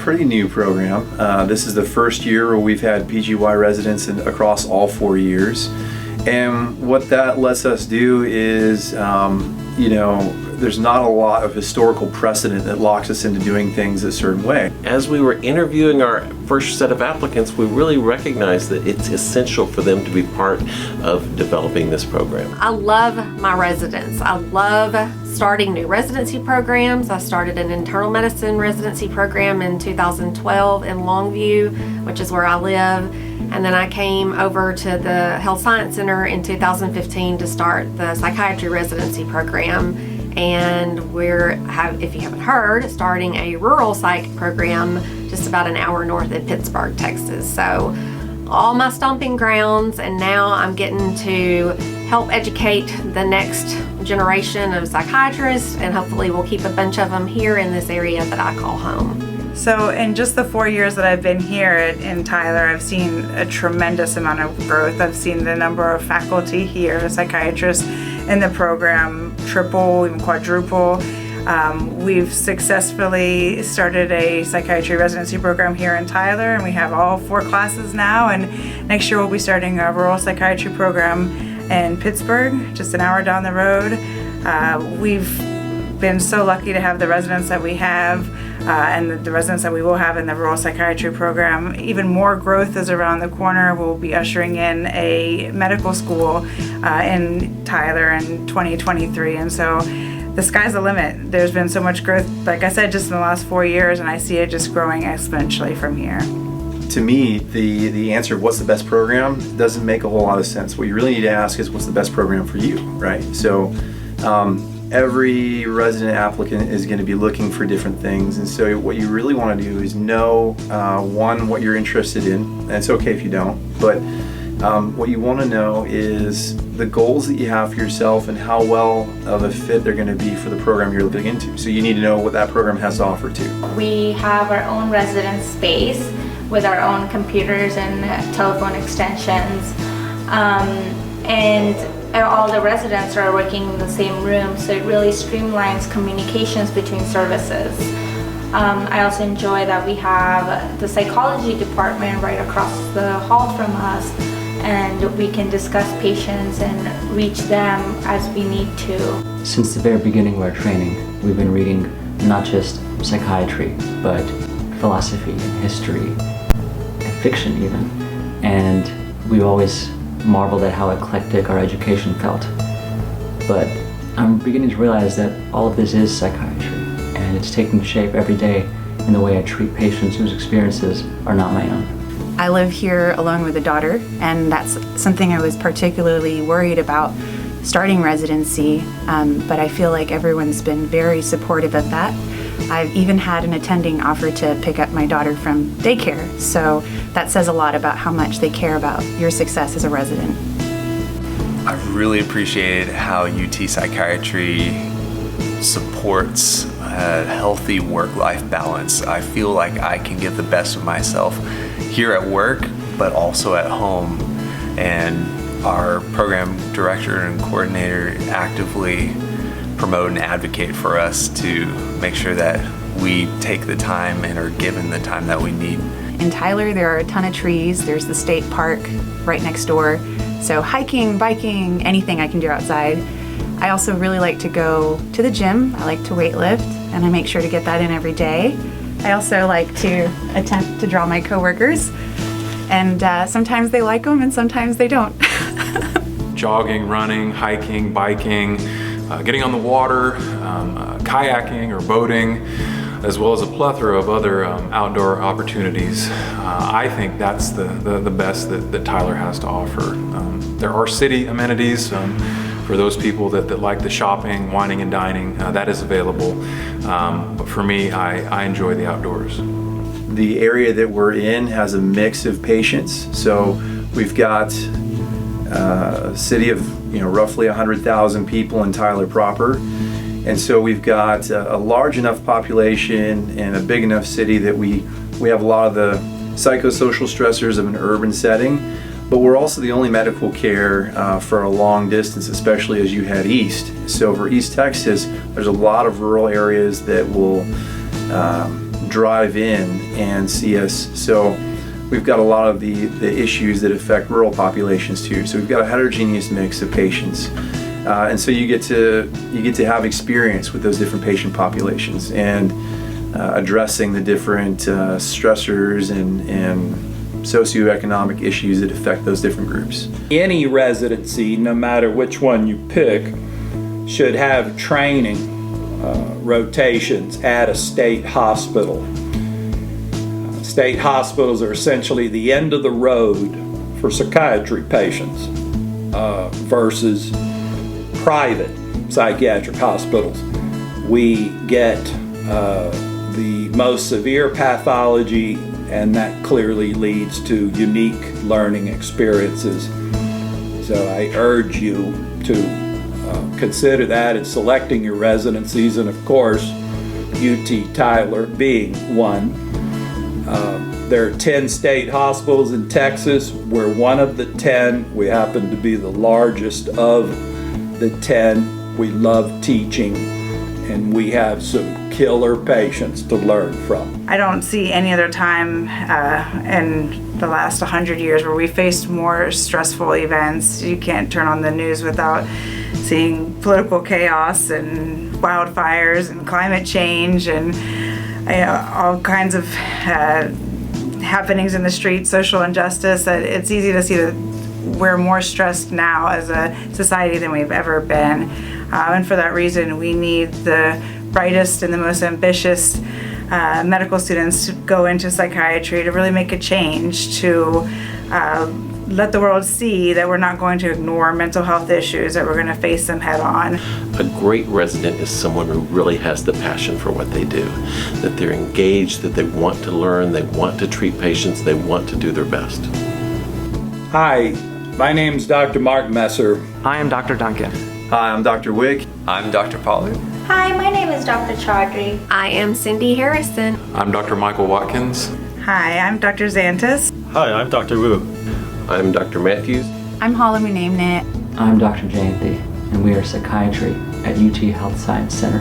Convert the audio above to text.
pretty new program. This is the first year where we've had PGY residents across all 4 years. And what that lets us do is, there's not a lot of historical precedent that locks us into doing things a certain way. As we were interviewing our first set of applicants, we really recognized that it's essential for them to be part of developing this program. I love my residents. I love starting new residency programs. I started an internal medicine residency program in 2012 in Longview, which is where I live. And then I came over to the Health Science Center in 2015 to start the psychiatry residency program. And if you haven't heard, starting a rural psych program just about an hour north of Pittsburgh, Texas. So all my stomping grounds, and now I'm getting to help educate the next generation of psychiatrists, and hopefully we'll keep a bunch of them here in this area that I call home. So in just the 4 years that I've been here in Tyler, I've seen a tremendous amount of growth. I've seen the number of faculty here, psychiatrists in the program, triple, even quadruple. We've successfully started a psychiatry residency program here in Tyler, and we have all 4 classes now, and next year we'll be starting a rural psychiatry program in Pittsburgh, just an hour down the road. We've been so lucky to have the residents that we have, and the residents that we will have in the rural psychiatry program. Even more growth is around the corner. We'll be ushering in a medical school in Tyler in 2023, and so the sky's the limit. There's been so much growth, like I said, just in the last 4 years, and I see it just growing exponentially from here. To me, the answer of what's the best program doesn't make a whole lot of sense. What you really need to ask is what's the best program for you, right? So every resident applicant is going to be looking for different things, and so what you really want to do is know, one, what you're interested in, and it's okay if you don't, but what you want to know is the goals that you have for yourself and how well of a fit they're going to be for the program you're looking into. So you need to know what that program has to offer too. We have our own residence space with our own computers and telephone extensions, and all the residents are working in the same room, so it really streamlines communications between services. I also enjoy that we have the psychology department right across the hall from us, and we can discuss patients and reach them as we need to. Since the very beginning of our training, we've been reading not just psychiatry, but philosophy and history, and fiction even, and we've always marveled at how eclectic our education felt. But I'm beginning to realize that all of this is psychiatry, and it's taking shape every day in the way I treat patients whose experiences are not my own. I live here alone with a daughter, and that's something I was particularly worried about starting residency, but I feel like everyone's been very supportive of that. I've even had an attending offer to pick up my daughter from daycare, so that says a lot about how much they care about your success as a resident. I've really appreciated how UT Psychiatry supports a healthy work-life balance. I feel like I can give the best of myself here at work, but also at home, and our program director and coordinator actively promote and advocate for us to make sure that we take the time and are given the time that we need. In Tyler, there are a ton of trees. There's the state park right next door. So hiking, biking, anything I can do outside. I also really like to go to the gym. I like to weight lift, and I make sure to get that in every day. I also like to attempt to draw my coworkers, and sometimes they like them and sometimes they don't. Jogging, running, hiking, biking, getting on the water, kayaking or boating, as well as a plethora of other outdoor opportunities. I think that's the best that Tyler has to offer. There are city amenities for those people that like the shopping, wining and dining, that is available. But for me, I enjoy the outdoors. The area that we're in has a mix of patients. So we've got a city of roughly 100,000 people in Tyler proper. And so we've got a large enough population and a big enough city that we have a lot of the psychosocial stressors of an urban setting, but we're also the only medical care for a long distance, especially as you head east. So for East Texas, there's a lot of rural areas that will drive in and see us. So we've got a lot of the issues that affect rural populations too. So we've got a heterogeneous mix of patients. And so you get to have experience with those different patient populations and addressing the different stressors and socioeconomic issues that affect those different groups. Any residency, no matter which one you pick, should have training rotations at a state hospital. State hospitals are essentially the end of the road for psychiatry patients versus private psychiatric hospitals. We get the most severe pathology, and that clearly leads to unique learning experiences. So I urge you to consider that in selecting your residencies, and of course, UT Tyler being one. There are 10 state hospitals in Texas. We're one of the 10. We happen to be the largest of the 10. We love teaching, and we have some killer patients to learn from. I don't see any other time in the last 100 years where we faced more stressful events. You can't turn on the news without seeing political chaos and wildfires and climate change and all kinds of happenings in the street, social injustice. It's easy to see that we're more stressed now as a society than we've ever been. And for that reason, we need the brightest and the most ambitious medical students to go into psychiatry to really make a change, to let the world see that we're not going to ignore mental health issues, that we're going to face them head on. A great resident is someone who really has the passion for what they do, that they're engaged, that they want to learn, they want to treat patients, they want to do their best. Hi, my name's Dr. Mark Messer. I am Dr. Duncan. Hi, I'm Dr. Wieck. I'm Dr. Pollard. Hi, my name is Dr. Chaudhry. I am Cindy Harrison. I'm Dr. Michael Watkins. Hi, I'm Dr. Xantis. Hi, I'm Dr. Wu. I'm Dr. Matthews. I'm Holly Munamnit. I'm Dr. Jayanthi, and we are psychiatry at UT Health Science Center.